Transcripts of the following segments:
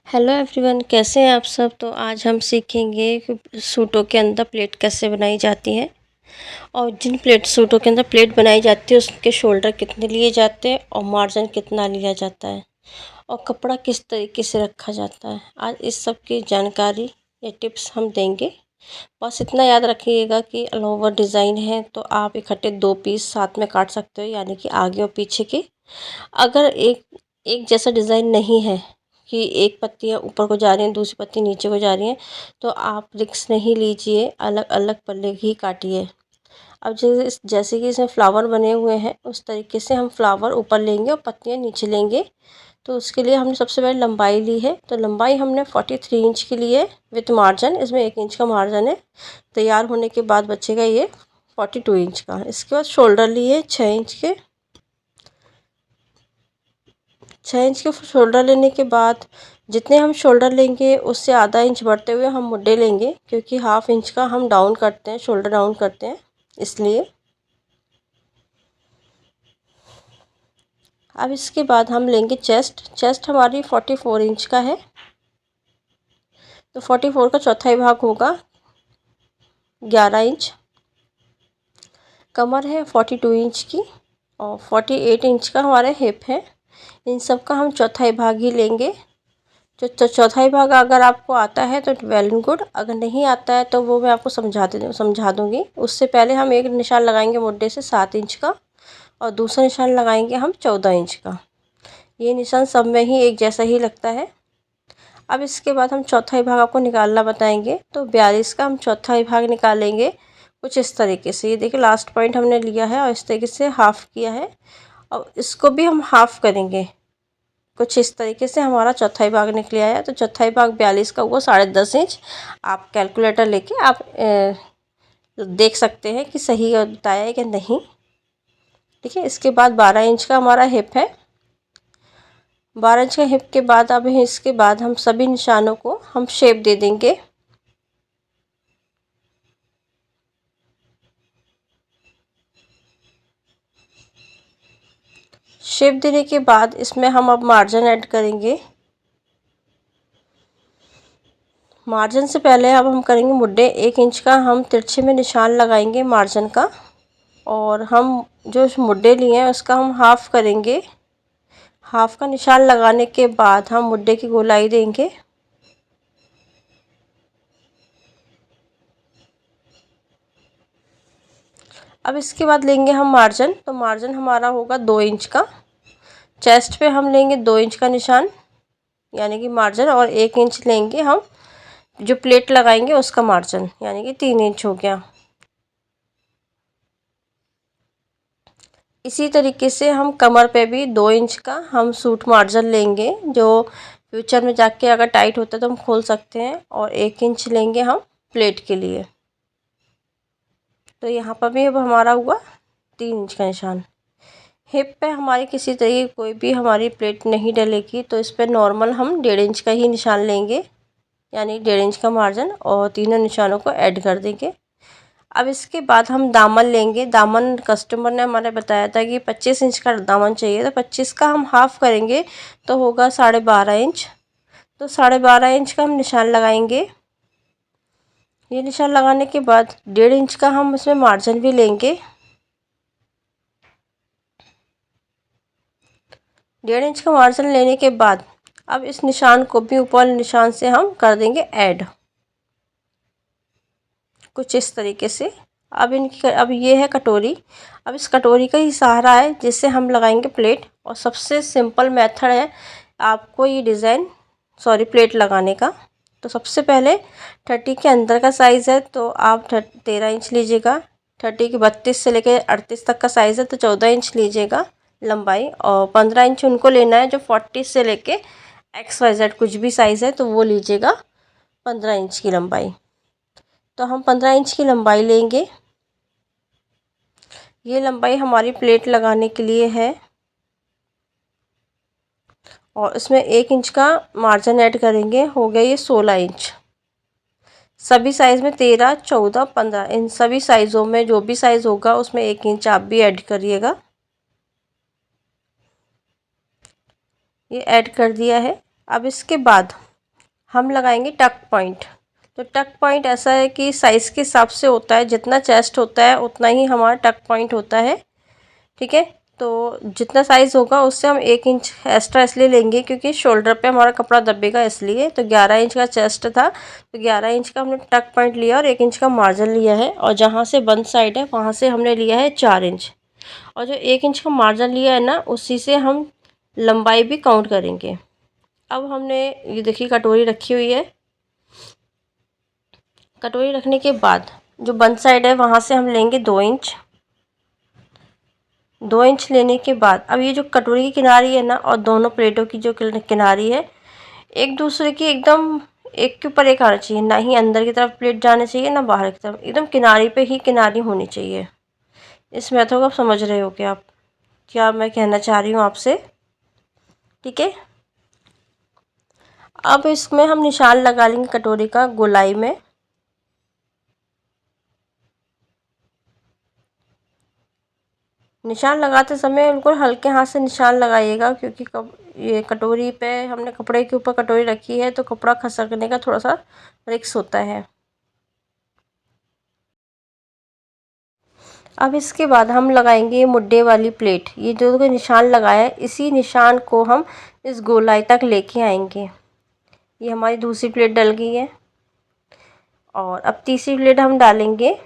Hello everyone, कैसे हैं आप सब। तो आज हम सीखेंगे कि सूटों के अंदर प्लेट कैसे बनाई जाती है और जिन सूटों के अंदर प्लेट बनाई जाती है उसके शोल्डर कितने लिए जाते हैं और मार्जिन कितना लिया जाता है और कपड़ा किस तरीके से रखा जाता है। आज इस सब की जानकारी या टिप्स हम देंगे। बस इतना याद रखिएगा कि ऑल ओवर डिज़ाइन है तो आप इकट्ठे 2 पीस साथ में काट सकते हो, यानी कि आगे और पीछे के। अगर एक एक जैसा डिज़ाइन नहीं है कि एक पत्तियाँ ऊपर को जा रही हैं, दूसरी पत्ती नीचे को जा रही हैं, तो आप रिस्क नहीं लीजिए, अलग अलग पल्ले ही काटिए। अब जैसे कि इसमें फ्लावर बने हुए हैं उस तरीके से हम फ्लावर ऊपर लेंगे और पत्तियाँ नीचे लेंगे। तो उसके लिए हमने सबसे पहले लंबाई ली है, तो लंबाई हमने 43 इंच की ली है विथ मार्जिन। इसमें 1 इंच का मार्जिन है। तैयार होने के बाद बचेगा ये 42 इंच का। इसके बाद शोल्डर लिए 6 इंच के। 6 इंच के शोल्डर लेने के बाद जितने हम शोल्डर लेंगे उससे आधा इंच बढ़ते हुए हम मुड्ढे लेंगे, क्योंकि हाफ इंच का हम डाउन करते हैं, शोल्डर डाउन करते हैं इसलिए। अब इसके बाद हम लेंगे चेस्ट हमारी 44 इंच का है, तो 44 का चौथाई भाग होगा 11 इंच। कमर है 42 इंच की और 48 इंच का हमारा हिप है। इन सब का हम चौथाई भाग ही लेंगे। जो चौथाई भाग अगर आपको आता है तो वेल एंड गुड, अगर नहीं आता है तो वो मैं आपको समझा दूँगी। उससे पहले हम एक निशान लगाएंगे मुड्ढे से 7 इंच का और दूसरा निशान लगाएंगे हम 14 इंच का। ये निशान सब में ही एक जैसा ही लगता है। अब इसके बाद हम चौथाई भाग आपको निकालना बताएंगे, तो 42 का हम चौथाई भाग निकालेंगे कुछ इस तरीके से। ये देखिए लास्ट पॉइंट हमने लिया है और इस तरीके से हाफ किया है और इसको भी हम हाफ करेंगे कुछ इस तरीके से। हमारा चौथाई भाग निकल आया, तो चौथाई भाग 42 का हुआ 10.5 इंच। आप कैलकुलेटर लेके आप देख सकते हैं कि सही बताया है कि नहीं। ठीक है, इसके बाद 12 इंच का हमारा हिप है। 12 इंच का हिप के बाद अब इसके बाद हम सभी निशानों को हम शेप दे देंगे। शेप देने के बाद इसमें हम अब मार्जिन ऐड करेंगे। मार्जिन से पहले अब हम करेंगे मुड्ढे। 1 इंच का हम तिरछे में निशान लगाएंगे मार्जिन का, और हम जो मुड्ढे लिए हैं उसका हम हाफ करेंगे। हाफ का निशान लगाने के बाद हम मुड्ढे की गोलाई देंगे। अब इसके बाद लेंगे हम मार्जिन, तो मार्जिन हमारा होगा 2 इंच का। चेस्ट पे हम लेंगे 2 इंच का निशान यानी कि मार्जिन, और 1 इंच लेंगे हम जो प्लेट लगाएंगे उसका मार्जिन, यानी कि 3 इंच हो गया। इसी तरीके से हम कमर पे भी 2 इंच का हम सूट मार्जिन लेंगे, जो फ्यूचर में जाके अगर टाइट होता है तो हम खोल सकते हैं, और 1 इंच लेंगे हम प्लेट के लिए। तो यहाँ पर भी अब हमारा हुआ 3 इंच का निशान। हिप पे हमारी किसी तरीके कोई भी हमारी प्लेट नहीं डलेगी, तो इस पर नॉर्मल हम 1.5 इंच का ही निशान लेंगे, यानी 1.5 इंच का मार्जिन, और तीनों निशानों को ऐड कर देंगे। अब इसके बाद हम दामन लेंगे। दामन कस्टमर ने हमारे बताया था कि 25 इंच का दामन चाहिए, तो 25 का हम हाफ करेंगे तो होगा 12.5 इंच। तो 12.5 इंच का हम निशान लगाएंगे। ये निशान लगाने के बाद 1.5 इंच का हम इसमें मार्जिन भी लेंगे। 1.5 इंच का मार्जिन लेने के बाद अब इस निशान को भी ऊपर निशान से हम कर देंगे ऐड कुछ इस तरीके से। अब ये है कटोरी। अब इस कटोरी का ही सहारा है जिससे हम लगाएंगे प्लेट, और सबसे सिंपल मेथड है आपको ये डिज़ाइन प्लेट लगाने का। तो सबसे पहले 30 के अंदर का साइज़ है तो आप 13 इंच लीजिएगा। 30 के 32 से लेकर 38 तक का साइज़ है तो 14 इंच लीजिएगा लंबाई, और 15 इंच उनको लेना है जो 40 से लेके XYZ कुछ भी साइज़ है तो वो लीजिएगा 15 इंच की लंबाई। तो हम 15 इंच की लंबाई लेंगे। ये लंबाई हमारी प्लेट लगाने के लिए है, और इसमें 1 इंच का मार्जिन ऐड करेंगे। हो गया ये 16 इंच। सभी साइज़ में 13, 14, 15 इन सभी साइज़ों में जो भी साइज़ होगा उसमें 1 इंच आप भी ऐड करिएगा। ये ऐड कर दिया है। अब इसके बाद हम लगाएंगे टक पॉइंट। तो टक पॉइंट ऐसा है कि साइज़ के हिसाब से होता है, जितना चेस्ट होता है उतना ही हमारा टक पॉइंट होता है। ठीक है, तो जितना साइज़ होगा उससे हम 1 इंच एक्स्ट्रा इसलिए लेंगे क्योंकि शोल्डर पे हमारा कपड़ा दबेगा इसलिए। तो 11 इंच का चेस्ट था तो 11 इंच का हमने टक पॉइंट लिया और 1 इंच का मार्जिन लिया है, और जहाँ से बंद साइड है वहाँ से हमने लिया है 4 इंच, और जो 1 इंच का मार्जिन लिया है ना उसी से हम लंबाई भी काउंट करेंगे। अब हमने ये देखिए कटोरी रखी हुई है। कटोरी रखने के बाद जो बंद साइड है वहाँ से हम लेंगे 2 इंच। 2 इंच लेने के बाद अब ये जो कटोरी की किनारी है ना और दोनों प्लेटों की जो किनारी है एक दूसरे की एकदम एक के ऊपर एक आना चाहिए, ना ही अंदर की तरफ प्लेट जाने चाहिए ना बाहर की तरफ, एकदम किनारी पे ही किनारी होनी चाहिए। इस मेथड को आप समझ रहे हो क्या, आप क्या मैं कहना चाह रही हूँ आपसे। ठीक है, अब इसमें हम निशान लगा लेंगे कटोरी का गोलाई में। निशान लगाते समय बिल्कुल हल्के हाथ से निशान लगाइएगा क्योंकि ये कटोरी पे हमने कपड़े के ऊपर कटोरी रखी है तो कपड़ा खसकने का थोड़ा सा रिस्क होता है। अब इसके बाद हम लगाएंगे ये मुड्डे वाली प्लेट, ये जो निशान लगाया है इसी निशान को हम इस गोलाई तक लेके आएंगे। ये हमारी दूसरी प्लेट डल गई है और अब तीसरी प्लेट हम डालेंगे।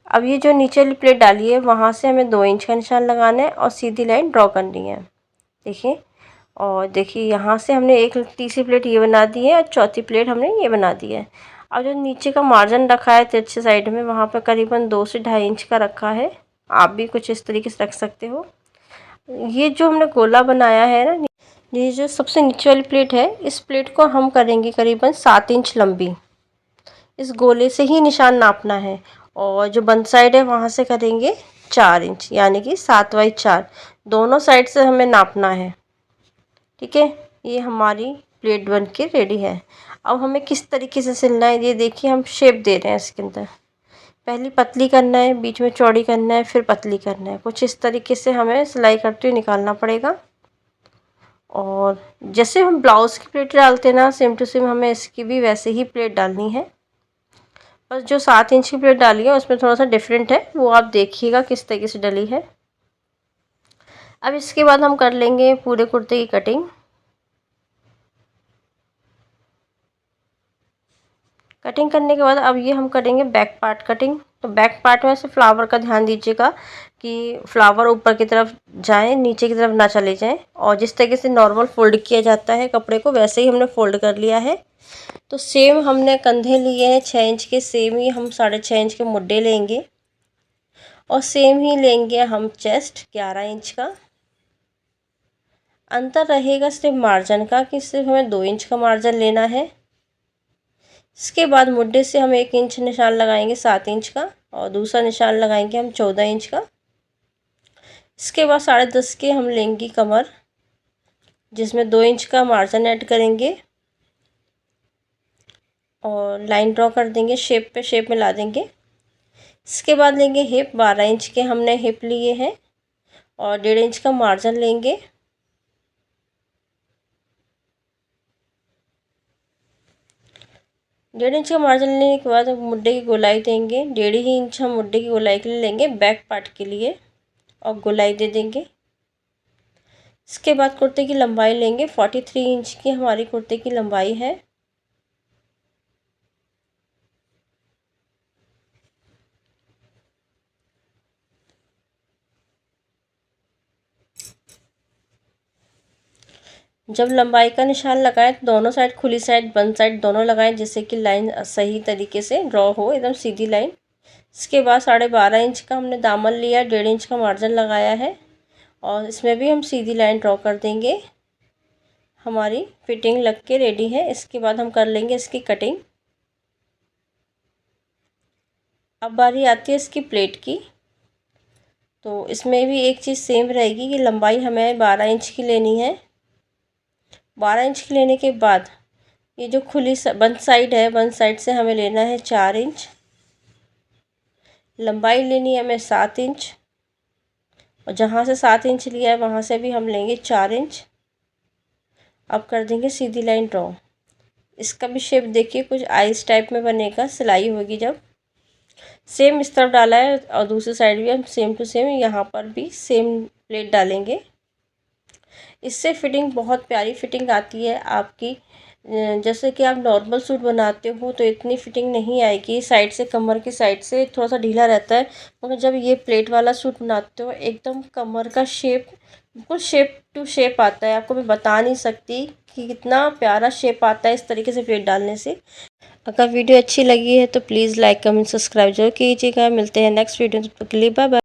अब ये जो नीचे वाली प्लेट डाली है वहाँ से हमें 2 इंच का निशान लगाना है और सीधी लाइन ड्रॉ करनी है। देखिए, और देखिए यहाँ से हमने एक तीसरी प्लेट ये बना दी है और चौथी प्लेट हमने ये बना दी है। अब जो नीचे का मार्जिन रखा है तिरछे साइड में वहाँ पर करीबन 2 से 2.5 इंच का रखा है। आप भी कुछ इस तरीके से रख सकते हो। ये जो हमने गोला बनाया है ना, ये जो सबसे नीचे वाली प्लेट है इस प्लेट को हम करेंगे करीबन 7 इंच लंबी। इस गोले से ही निशान नापना है और जो बंद साइड है वहाँ से करेंगे 4 इंच, यानी कि 7/4 दोनों साइड से हमें नापना है। ठीक है, ये हमारी प्लेट बन के रेडी है। अब हमें किस तरीके से सिलना है ये देखिए, हम शेप दे रहे हैं इसके अंदर। पहली पतली करना है, बीच में चौड़ी करना है, फिर पतली करना है। कुछ इस तरीके से हमें सिलाई करते हुए निकालना पड़ेगा। और जैसे हम ब्लाउज़ की प्लेट डालते हैं ना सेम टू सेम हमें इसकी भी वैसे ही प्लेट डालनी है। बस जो 7 इंच की प्लेट डाली है उसमें थोड़ा सा डिफरेंट है, वो आप देखिएगा किस तरीके से डली है। अब इसके बाद हम कर लेंगे पूरे कुर्ते की कटिंग। कटिंग करने के बाद अब ये हम करेंगे बैक पार्ट कटिंग। तो बैक पार्ट में से फ्लावर का ध्यान दीजिएगा कि फ्लावर ऊपर की तरफ जाए, नीचे की तरफ ना चले जाएं, और जिस तरीके से नॉर्मल फोल्ड किया जाता है कपड़े को वैसे ही हमने फोल्ड कर लिया है। तो सेम हमने कंधे लिए हैं 6 इंच के, सेम ही हम 6.5 इंच के मुड्डे लेंगे और सेम ही लेंगे हम चेस्ट 11 इंच का। अंतर रहेगा सिर्फ मार्जिन का कि सिर्फ हमें 2 इंच का मार्जिन लेना है। इसके बाद मुड्डे से हम 1 इंच निशान लगाएंगे 7 इंच का और दूसरा निशान लगाएंगे हम 14 इंच का। इसके बाद 10.5 के हम लेंगे कमर, जिसमें 2 इंच का मार्जिन ऐड करेंगे और लाइन ड्रॉ कर देंगे, शेप पे शेप मिला देंगे। इसके बाद लेंगे हिप, 12 इंच के हमने हिप लिए हैं और 1.5 इंच का मार्जिन लेंगे। डेढ़ इंच का मार्जिन लेने के बाद मुड्डे की गोलाई देंगे। 1.5 इंच हम मुड्डे की गोलाई के लिए लेंगे बैक पार्ट के लिए और गोलाई दे देंगे। इसके बाद कुर्ते की लंबाई लेंगे, 43 इंच की हमारी कुर्ते की लंबाई है। जब लंबाई का निशान लगाएं तो दोनों साइड, खुली साइड बंद साइड दोनों लगाएं जिससे कि लाइन सही तरीके से ड्रॉ हो, एकदम सीधी लाइन। इसके बाद 12.5 इंच का हमने दामन लिया, 1.5 इंच का मार्जिन लगाया है और इसमें भी हम सीधी लाइन ड्रॉ कर देंगे। हमारी फिटिंग लग के रेडी है। इसके बाद हम कर लेंगे इसकी कटिंग। अब बारी आती है इसकी प्लेट की। तो इसमें भी एक चीज़ सेम रहेगी कि लंबाई हमें 12 इंच की लेनी है। 12 इंच की लेने के बाद ये जो खुली बंद साइड है, बंद साइड से हमें लेना है 4 इंच। लंबाई लेनी है हमें 7 इंच और जहाँ से 7 इंच लिया है वहाँ से भी हम लेंगे 4 इंच। अब कर देंगे सीधी लाइन ड्रॉ। इसका भी शेप देखिए कुछ आइस टाइप में बनेगा, सिलाई होगी जब। सेम इस तरफ डाला है और दूसरी साइड भी हम सेम टू सेम यहाँ पर भी सेम प्लेट डालेंगे। इससे फिटिंग बहुत प्यारी फिटिंग आती है आपकी। जैसे कि आप नॉर्मल सूट बनाते हो तो इतनी फिटिंग नहीं आएगी, साइड से कमर की साइड से थोड़ा सा ढीला रहता है, मगर जब ये प्लेट वाला सूट बनाते हो एकदम कमर का शेप बिल्कुल शेप टू शेप आता है। आपको मैं बता नहीं सकती कि कितना प्यारा शेप आता है इस तरीके से प्लेट डालने से। अगर वीडियो अच्छी लगी है तो प्लीज़ लाइक कमेंट सब्सक्राइब जरूर कीजिएगा। मिलते हैं नेक्स्ट वीडियो में, तब तक के लिए बाय बाय।